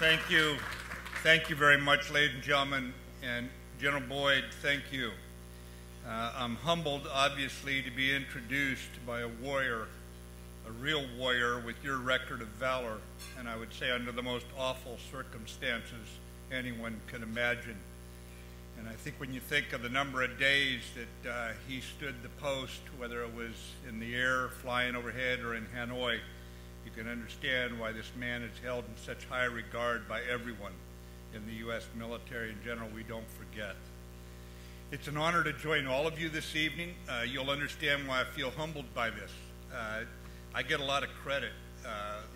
Thank you. Thank you very much, ladies and gentlemen. And General Boyd, thank you. I'm humbled, obviously, to be introduced by a warrior, a real warrior with your record of valor, and I would say under the most awful circumstances anyone can imagine. And I think when you think of the number of days that he stood the post, whether it was in the air, flying overhead, or in Hanoi, you can understand why this man is held in such high regard by everyone in the U.S. military in general. We don't forget. It's an honor to join all of you this evening. You'll understand why I feel humbled by this. I get a lot of credit,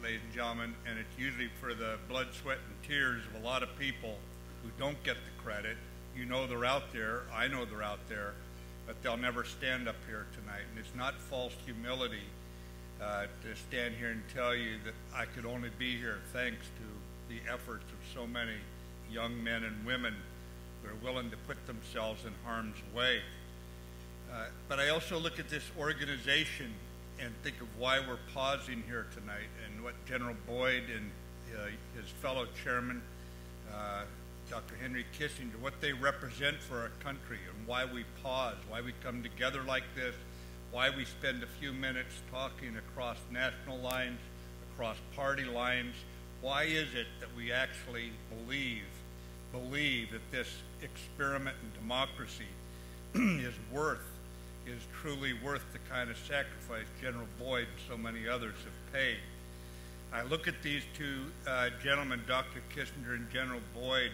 ladies and gentlemen, and it's usually for the blood, sweat, and tears of a lot of people who don't get the credit. You know they're out there. I know they're out there, but they'll never stand up here tonight. And it's not false humility to stand here and tell you that I could only be here thanks to the efforts of so many young men and women who are willing to put themselves in harm's way. But I also look at this organization and think of why we're pausing here tonight and what General Boyd and his fellow chairman, Dr. Henry Kissinger, what they represent for our country and why we pause, why we come together like this, why we spend a few minutes talking across national lines, across party lines. Why is it that we actually believe that this experiment in democracy is truly worth the kind of sacrifice General Boyd and so many others have paid? I look at these two gentlemen, Dr. Kissinger and General Boyd,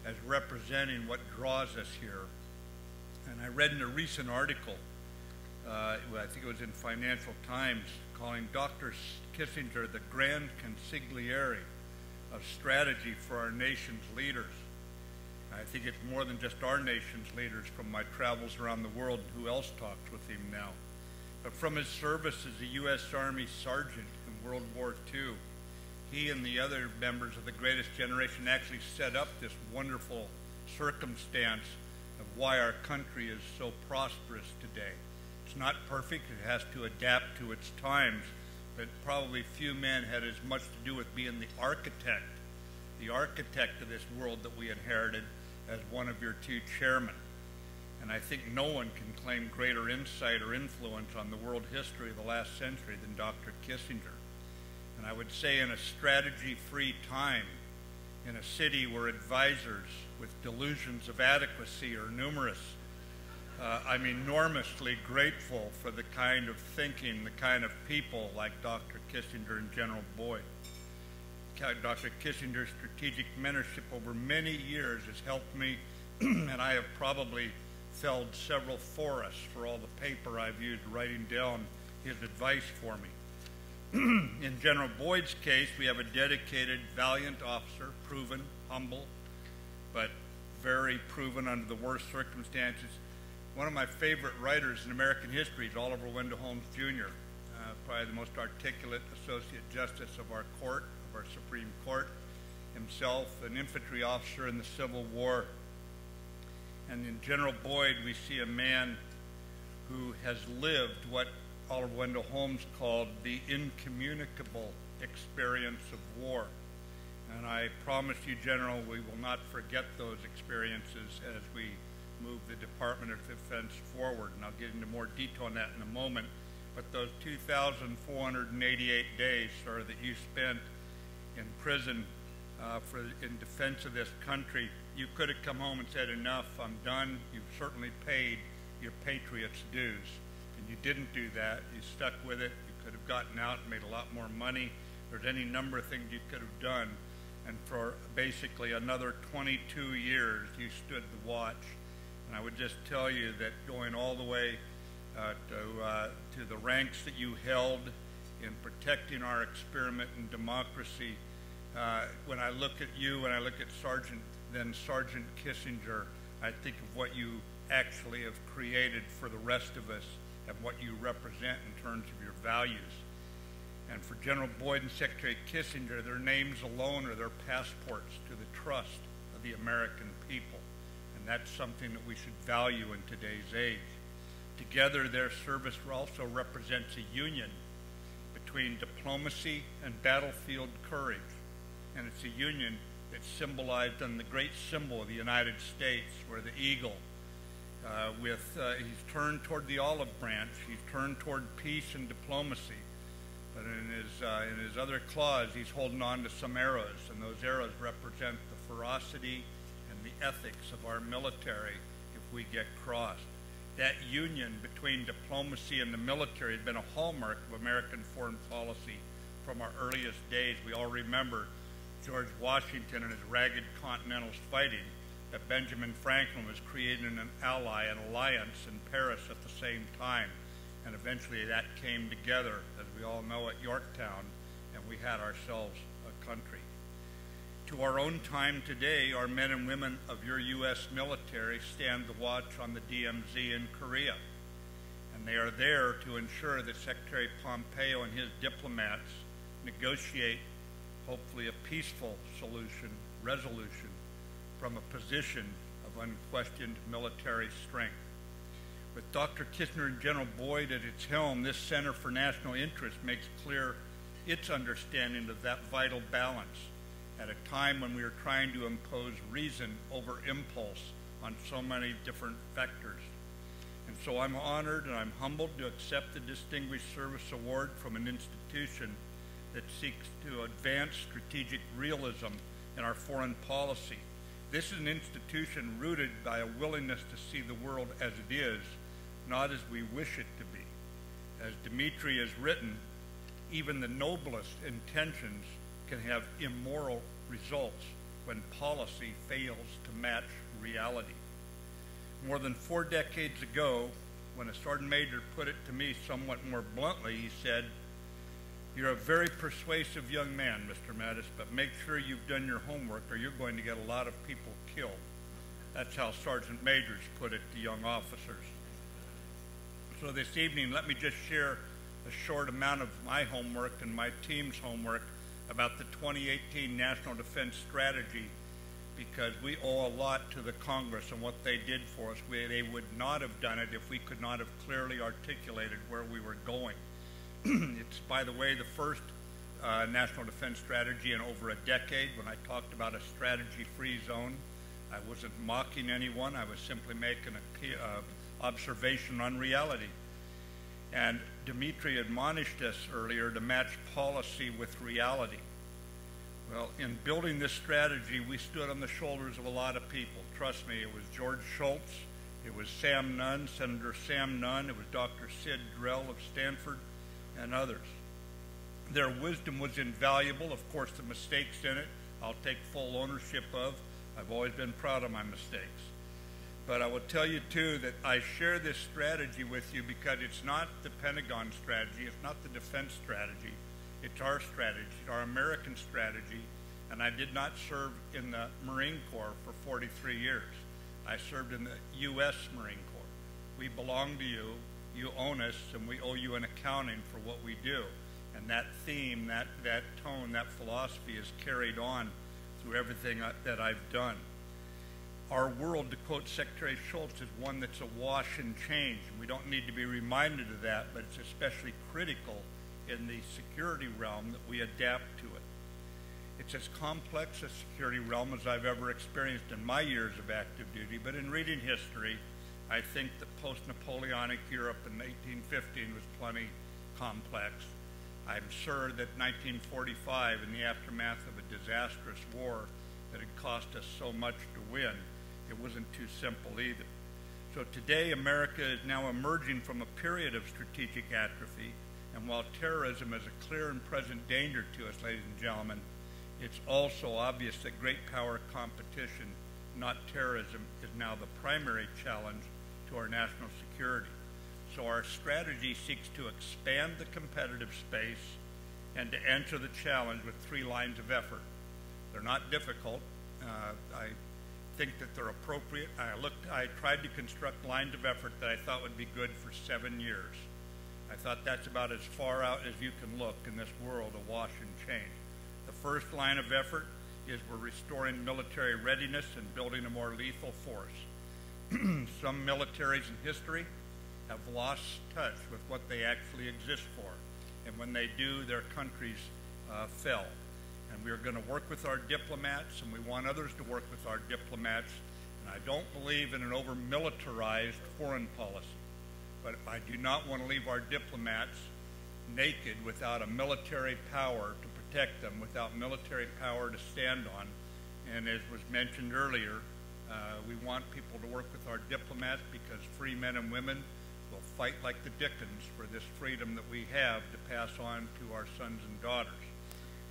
as representing what draws us here. And I read in a recent article, I think it was in Financial Times, calling Dr. Kissinger the grand consigliere of strategy for our nation's leaders. I think it's more than just our nation's leaders from my travels around the world. Who else talks with him now? But from his service as a U.S. Army sergeant in World War II, he and the other members of the greatest generation actually set up this wonderful circumstance of why our country is so prosperous today. It's not perfect. It has to adapt to its times, but probably few men had as much to do with being the architect of this world that we inherited as one of your two chairmen. And I think no one can claim greater insight or influence on the world history of the last century than Dr. Kissinger. And I would say in a strategy-free time, in a city where advisors with delusions of adequacy are numerous, I'm enormously grateful for the kind of thinking, the kind of people like Dr. Kissinger and General Boyd. Dr. Kissinger's strategic mentorship over many years has helped me, and I have probably felled several forests for all the paper I've used writing down his advice for me. In General Boyd's case, we have a dedicated, valiant officer, proven, humble, but very proven under the worst circumstances. One of my favorite writers in American history is Oliver Wendell Holmes, Jr., probably the most articulate associate justice of our court, of our Supreme Court, himself an infantry officer in the Civil War. And in General Boyd, we see a man who has lived what Oliver Wendell Holmes called the incommunicable experience of war. And I promise you, General, we will not forget those experiences as we move the Department of Defense forward. And I'll get into more detail on that in a moment. But those 2,488 days, sir, that you spent in prison in defense of this country, you could have come home and said, enough, I'm done. You've certainly paid your patriot's dues. And you didn't do that. You stuck with it. You could have gotten out and made a lot more money. There's any number of things you could have done. And for basically another 22 years, you stood the watch. And I would just tell you that going all the way to the ranks that you held in protecting our experiment in democracy, when I look at you, when I look at Sergeant Kissinger, I think of what you actually have created for the rest of us and what you represent in terms of your values. And for General Boyd and Secretary Kissinger, their names alone are their passports to the trust of the American people. And that's something that we should value in today's age. Together, their service also represents a union between diplomacy and battlefield courage. And it's a union that's symbolized on the great symbol of the United States, where the eagle, he's turned toward the olive branch, he's turned toward peace and diplomacy, but in his other claws, he's holding on to some arrows, and those arrows represent the ferocity and the ethics of our military if we get crossed. That union between diplomacy and the military has been a hallmark of American foreign policy from our earliest days. We all remember George Washington and his ragged Continentals fighting, that Benjamin Franklin was creating an ally, an alliance in Paris at the same time. And eventually that came together, as we all know, at Yorktown, and we had ourselves a country. To our own time today, our men and women of your U.S. military stand the watch on the DMZ in Korea. And they are there to ensure that Secretary Pompeo and his diplomats negotiate, hopefully, a peaceful resolution from a position of unquestioned military strength. With Dr. Kistner and General Boyd at its helm, this Center for National Interest makes clear its understanding of that vital balance at a time when we are trying to impose reason over impulse on so many different vectors. And so I'm honored and I'm humbled to accept the Distinguished Service Award from an institution that seeks to advance strategic realism in our foreign policy. This is an institution rooted by a willingness to see the world as it is, not as we wish it to be. As Dmitri has written, even the noblest intentions can have immoral results when policy fails to match reality. More than 4 decades ago, when a sergeant major put it to me somewhat more bluntly, he said, "You're a very persuasive young man, Mr. Mattis, but make sure you've done your homework or you're going to get a lot of people killed." That's how sergeant majors put it to young officers. So this evening, let me just share a short amount of my homework and my team's homework about the 2018 National Defense Strategy, because we owe a lot to the Congress and what they did for us. They would not have done it if we could not have clearly articulated where we were going. It's, by the way, the first National Defense Strategy in over a decade. When I talked about a strategy-free zone, I wasn't mocking anyone. I was simply making an observation on reality. And Dmitri admonished us earlier to match policy with reality. Well, in building this strategy, we stood on the shoulders of a lot of people. Trust me, it was George Shultz, it was Sam Nunn, Senator Sam Nunn, it was Dr. Sid Drell of Stanford, and others. Their wisdom was invaluable. Of course, the mistakes in it, I'll take full ownership of. I've always been proud of my mistakes. But I will tell you, too, that I share this strategy with you because it's not the Pentagon strategy, it's not the defense strategy, it's our strategy, our American strategy. And I did not serve in the Marine Corps for 43 years. I served in the U.S. Marine Corps. We belong to you, you own us, and we owe you an accounting for what we do. And that theme, that tone, that philosophy is carried on through everything that I've done. Our world, to quote Secretary Shultz, is one that's awash in change. And we don't need to be reminded of that, but it's especially critical in the security realm that we adapt to it. It's as complex a security realm as I've ever experienced in my years of active duty, but in reading history, I think that post-Napoleonic Europe in 1815 was plenty complex. I'm sure that 1945, in the aftermath of a disastrous war that had cost us so much to win, it wasn't too simple either. So today, America is now emerging from a period of strategic atrophy, and while terrorism is a clear and present danger to us, ladies and gentlemen, it's also obvious that great power competition, not terrorism, is now the primary challenge to our national security. So our strategy seeks to expand the competitive space and to answer the challenge with 3 lines of effort. They're not difficult. I think that they're appropriate. I tried to construct lines of effort that I thought would be good for 7 years. I thought that's about as far out as you can look in this world awash in change. The first line of effort is we're restoring military readiness and building a more lethal force. Some militaries in history have lost touch with what they actually exist for. And when they do, their countries fell. And we are going to work with our diplomats, and we want others to work with our diplomats. And I don't believe in an over-militarized foreign policy. But I do not want to leave our diplomats naked without a military power to protect them, without military power to stand on. And as was mentioned earlier, we want people to work with our diplomats because free men and women will fight like the Dickens for this freedom that we have to pass on to our sons and daughters.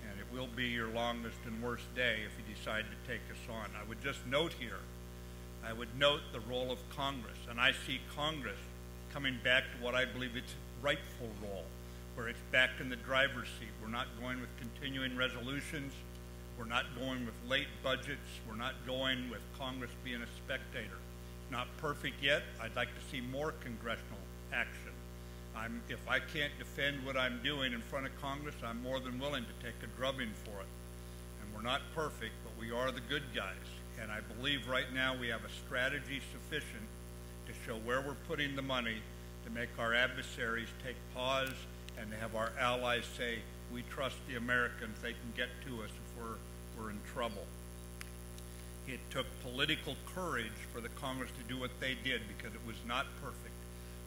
And it will be your longest and worst day if you decide to take us on. I would just note here, I would note the role of Congress, and I see Congress coming back to what I believe its rightful role, where it's back in the driver's seat. We're not going with continuing resolutions. We're not going with late budgets. We're not going with Congress being a spectator. Not perfect yet. I'd like to see more congressional action. If I can't defend what I'm doing in front of Congress, I'm more than willing to take a drubbing for it. And we're not perfect, but we are the good guys. And I believe right now we have a strategy sufficient to show where we're putting the money to make our adversaries take pause and to have our allies say, we trust the Americans, they can get to us if we're in trouble. It took political courage for the Congress to do what they did because it was not perfect.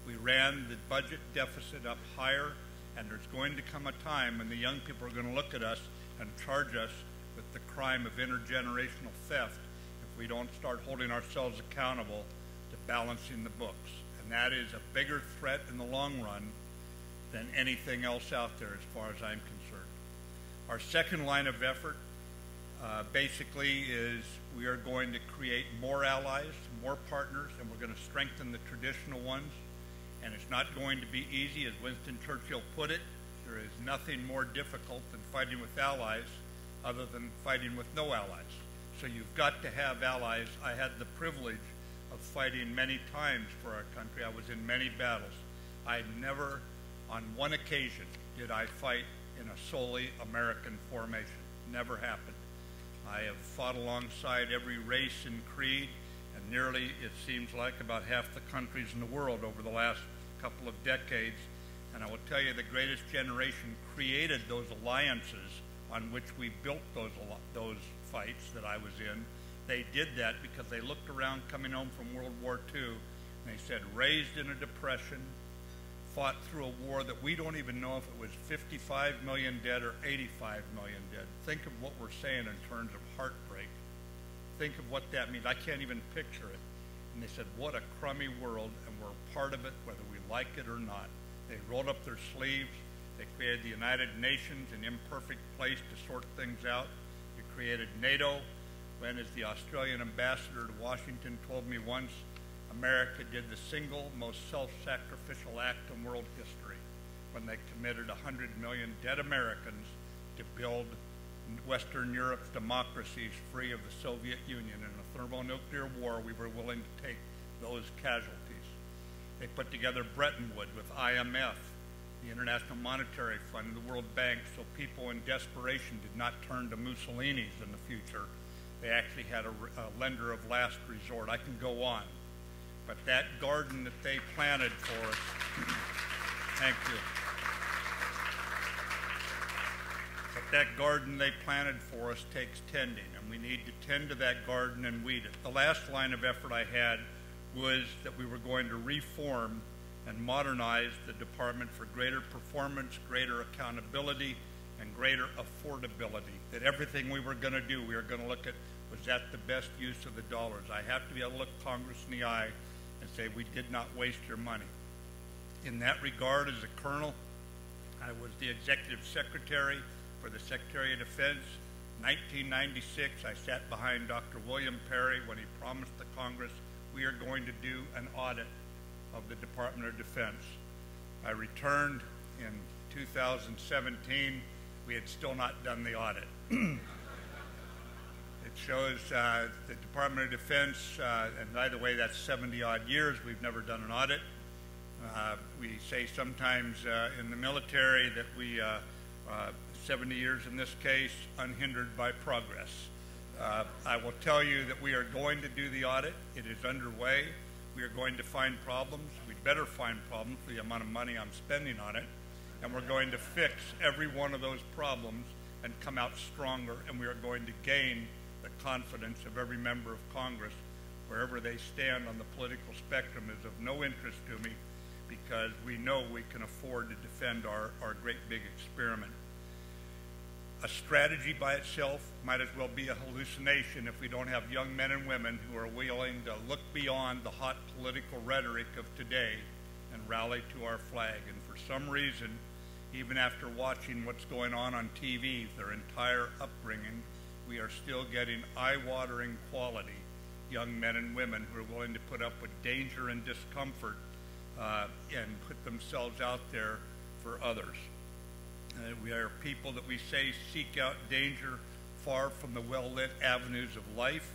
We ran the budget deficit up higher, and there's going to come a time when the young people are going to look at us and charge us with the crime of intergenerational theft if we don't start holding ourselves accountable to balancing the books. And that is a bigger threat in the long run than anything else out there as far as I'm concerned. Our second line of effort basically is we are going to create more allies, more partners, and we're going to strengthen the traditional ones. And it's not going to be easy. As Winston Churchill put it, there is nothing more difficult than fighting with allies other than fighting with no allies. So you've got to have allies. I had the privilege of fighting many times for our country. I was in many battles. I never, on one occasion, did I fight in a solely American formation. Never happened. I have fought alongside every race and creed, and nearly, it seems like, about half the countries in the world over the last couple of decades. And I will tell you, the greatest generation created those alliances on which we built those fights that I was in. They did that because they looked around coming home from World War II, and they said, raised in a depression, fought through a war that we don't even know if it was 55 million dead or 85 million dead. Think of what we're saying in terms of heartbreak. Think of what that means. I can't even picture it. And they said, what a crummy world, and we're part of it whether we like it or not. They rolled up their sleeves. They created the United Nations, an imperfect place to sort things out. You created NATO, when, as the Australian ambassador to Washington told me once, America did the single most self-sacrificial act in world history when they committed 100 million dead Americans to build Western Europe's democracies free of the Soviet Union. In a thermonuclear war, we were willing to take those casualties. They put together Bretton Woods with IMF, the International Monetary Fund, and the World Bank, so people in desperation did not turn to Mussolini's in the future. They actually had a lender of last resort. I can go on. But that garden that they planted for us, thank you. But that garden they planted for us takes tending, and we need to tend to that garden and weed it. The last line of effort I had was that we were going to reform and modernize the department for greater performance, greater accountability, and greater affordability. That everything we were going to do, we were going to look at, was that the best use of the dollars? I have to be able to look Congress in the eye and say, we did not waste your money. In that regard, as a colonel, I was the executive secretary for the Secretary of Defense. 1996, I sat behind Dr. William Perry when he promised the Congress, we are going to do an audit of the Department of Defense. I returned in 2017. We had still not done the audit. It shows the Department of Defense, and by the way, that's 70-odd years, we've never done an audit. We say sometimes in the military that we, 70 years in this case, unhindered by progress. I will tell you that we are going to do the audit. It is underway. We are going to find problems. We'd better find problems for the amount of money I'm spending on it. And we're going to fix every one of those problems and come out stronger, and we are going to gain the confidence of every member of Congress. Wherever they stand on the political spectrum is of no interest to me, because we know we can afford to defend our great big experiment. A strategy by itself might as well be a hallucination if we don't have young men and women who are willing to look beyond the hot political rhetoric of today and rally to our flag. And for some reason, even after watching what's going on TV, their entire upbringing, we are still getting eye-watering quality young men and women who are willing to put up with danger and discomfort and put themselves out there for others. We are people that we say seek out danger far from the well-lit avenues of life,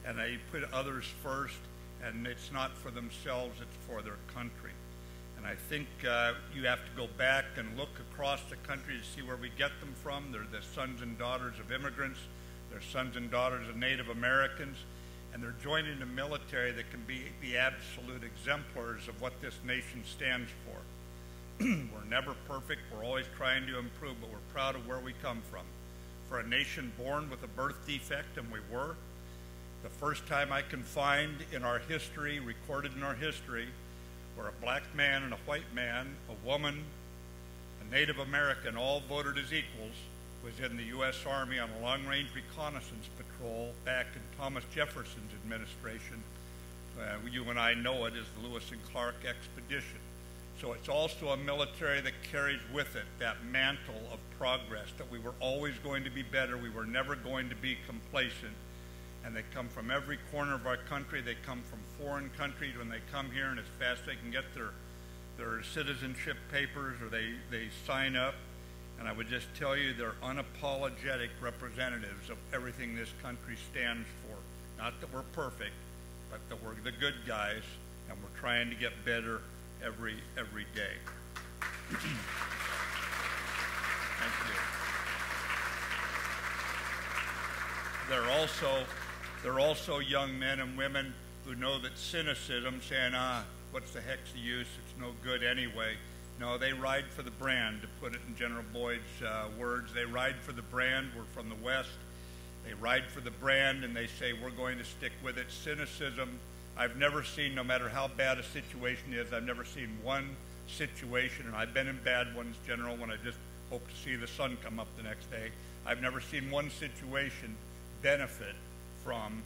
and they put others first, and it's not for themselves, it's for their country. And I think you have to go back and look across the country to see where we get them from. They're the sons and daughters of immigrants, they're sons and daughters of Native Americans, and they're joining a military that can be the absolute exemplars of what this nation stands for. We're never perfect, we're always trying to improve, but we're proud of where we come from. For a nation born with a birth defect, and we were, the first time I can find in our history, recorded in our history, where a black man and a white man, a woman, a Native American, all voted as equals, was in the U.S. Army on a long-range reconnaissance patrol back in Thomas Jefferson's administration. You and I know it as the Lewis and Clark expedition. So it's also a military that carries with it that mantle of progress, that we were always going to be better, we were never going to be complacent. And they come from every corner of our country. They come from foreign countries when they come here, and as fast as they can get their citizenship papers, or they sign up. And I would just tell you, they're unapologetic representatives of everything this country stands for. Not that we're perfect, but that we're the good guys, and we're trying to get better every day. Thank you. They're also young men and women who know that cynicism, saying, what's the heck's the use, it's no good anyway. No, they ride for the brand, to put it in General Boyd's words. They ride for the brand. We're from the West. They ride for the brand, and they say, we're going to stick with it. Cynicism, I've never seen, no matter how bad a situation is, I've never seen one situation, and I've been in bad ones, General, when I just hope to see the sun come up the next day. I've never seen one situation benefit from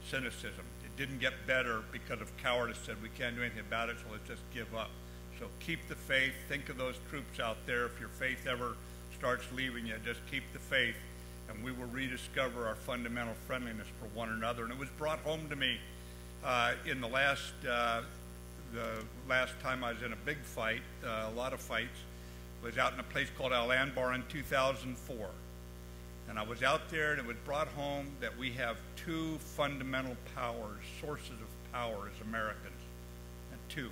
cynicism. It didn't get better because of cowardice, said we can't do anything about it, so let's just give up. So keep the faith. Think of those troops out there. If your faith ever starts leaving you, just keep the faith, and we will rediscover our fundamental friendliness for one another. And it was brought home to me in the last time I was in a big fight, a lot of fights, was out in a place called Al-Anbar in 2004. And I was out there, and it was brought home that we have two fundamental powers, sources of power as Americans, and two.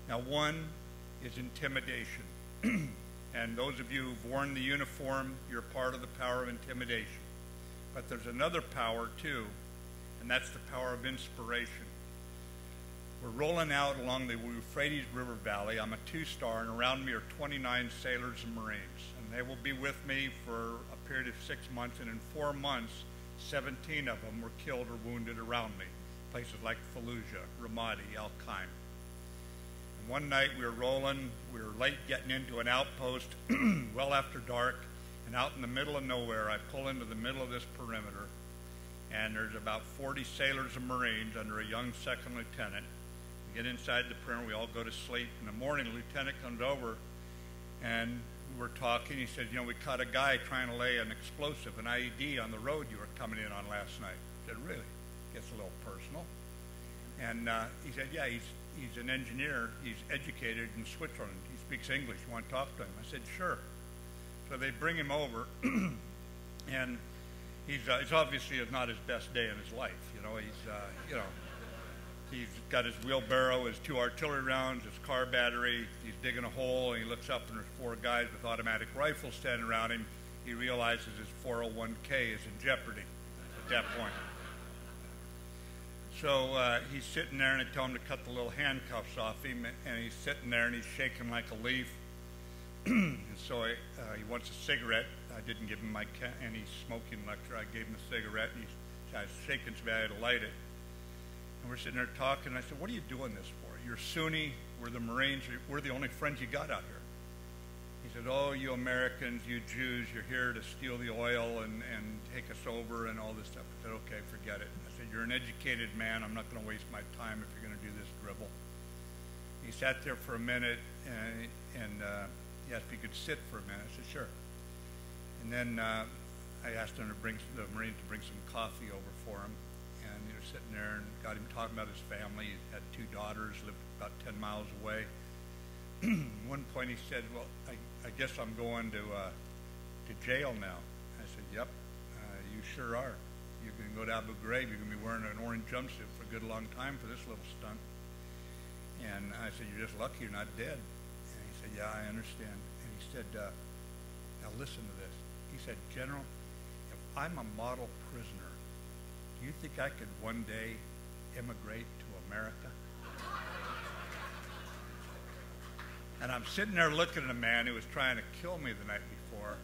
Now, one is intimidation. And those of you who've worn the uniform, you're part of the power of intimidation. But there's another power, too, and that's the power of inspiration. We're rolling out along the Euphrates River Valley. I'm a two-star, and around me are 29 sailors and Marines. And they will be with me for a period of 6 months, and in 4 months, 17 of them were killed or wounded around me. Places like Fallujah, Ramadi, Al-Qaim. And one night we were rolling, we were late getting into an outpost, well after dark, and out in the middle of nowhere, I pull into the middle of this perimeter, and there's about 40 sailors and Marines under a young second lieutenant. We get inside the perimeter, we all go to sleep. In the morning, the lieutenant comes over, and we're talking. He said, you know, we caught a guy trying to lay an explosive, an IED, on the road you were coming in on last night. I said, really? Gets a little personal. And he said, yeah, he's an engineer. He's educated in Switzerland. He speaks English. You want to talk to him? I said, sure. So they bring him over, and it's obviously not his best day in his life. He's got his wheelbarrow, his 2 artillery rounds, his car battery. He's digging a hole, and he looks up, and there's 4 guys with automatic rifles standing around him. He realizes his 401k is in jeopardy at that point. So he's sitting there, and I tell him to cut the little handcuffs off him, and he's sitting there, and he's shaking like a leaf. And so he wants a cigarette. I didn't give him any smoking lecture. I gave him a cigarette, and I was shaking so bad I had to light it. And we're sitting there talking, and I said, what are you doing this for? You're Sunni, we're the Marines, we're the only friends you got out here. He said, oh, you Americans, you Jews, you're here to steal the oil and take us over and all this stuff. I said, okay, forget it. I said, you're an educated man. I'm not going to waste my time if you're going to do this dribble. He sat there for a minute, and he asked if he could sit for a minute. I said, sure. And then I asked him to bring the Marine to bring some coffee over for him. And he was sitting there and got him talking about his family. He had 2 daughters, lived about 10 miles away. At one point he said, well, I guess I'm going to jail now. I said, yep, you sure are. You're going to go to Abu Ghraib. You're going to be wearing an orange jumpsuit for a good long time for this little stunt. And I said, you're just lucky you're not dead. And he said, yeah, I understand. And he said, now listen to this. He said, General, if I'm a model prisoner, do you think I could one day immigrate to America? And I'm sitting there looking at a man who was trying to kill me the night before,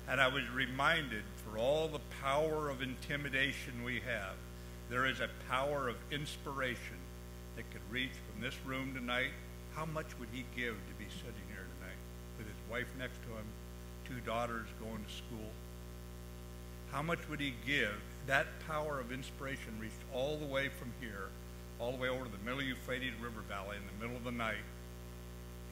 and I was reminded, for all the power of intimidation we have, there is a power of inspiration that could reach from this room tonight. How much would he give to be sitting here tonight with his wife next to him, 2 daughters going to school? How much would he give? That power of inspiration reached all the way from here, all the way over to the middle of Euphrates River Valley in the middle of the night,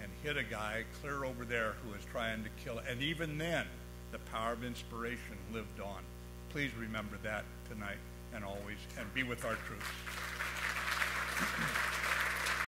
and hit a guy clear over there who was trying to kill it. And even then, the power of inspiration lived on. Please remember that tonight and always, and be with our troops.